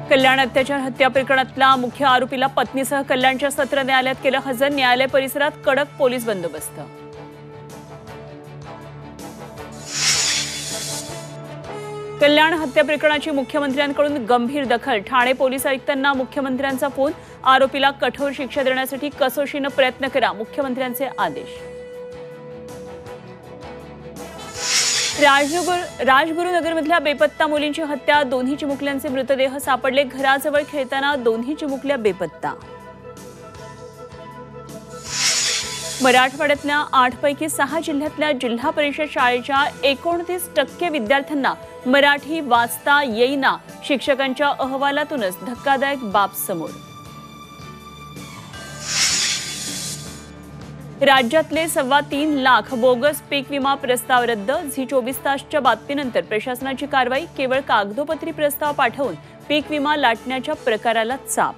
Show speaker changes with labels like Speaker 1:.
Speaker 1: कल्याण अत्याचार हत्या प्रकरणातला मुख्य आरोपीला पत्नीसह कल्याणच्या सत्र न्यायालयात केलं हजर। न्यायालय परिसरात कडक पोलीस बंदोबस्त। कल्याण हत्या प्रकरणाची मुख्यमंत्र्यांकडून गंभीर दखल। ठाणे पोलीस आयुक्तांना मुख्यमंत्र्यांचा फोन। आरोपीला कठोर शिक्षा देण्यासाठी कसोशीने प्रयत्न करा, मुख्यमंत्र्यांचे आदेश। राजगुरुनगरमधल्या बेपत्ता मुलींची हत्या। दोन्ही चिमुकल्यांचे मृतदेह सापडले। घराजवळ खेळताना दोन्ही चिमुकल्या बेपत्ता। मराठवाड्यातल्या 8 पैकी 6 जिल्ह्यातल्या जिल्हा परिषद शाळेच्या 29% विद्यार्थ्यांना मराठी वाचता येईना। शिक्षकांच्या अहवालातूनच धक्कादायक बाब समोर। राज्यातले 3.25 लाख बोगस पीक विमा प्रस्ताव रद्द। झी 24 तासच्या बातमीनंतर प्रशासनाची कारवाई। केवळ कागदोपत्री प्रस्ताव पाठवून पीक विमा लाटण्याच्या प्रकाराला चाप।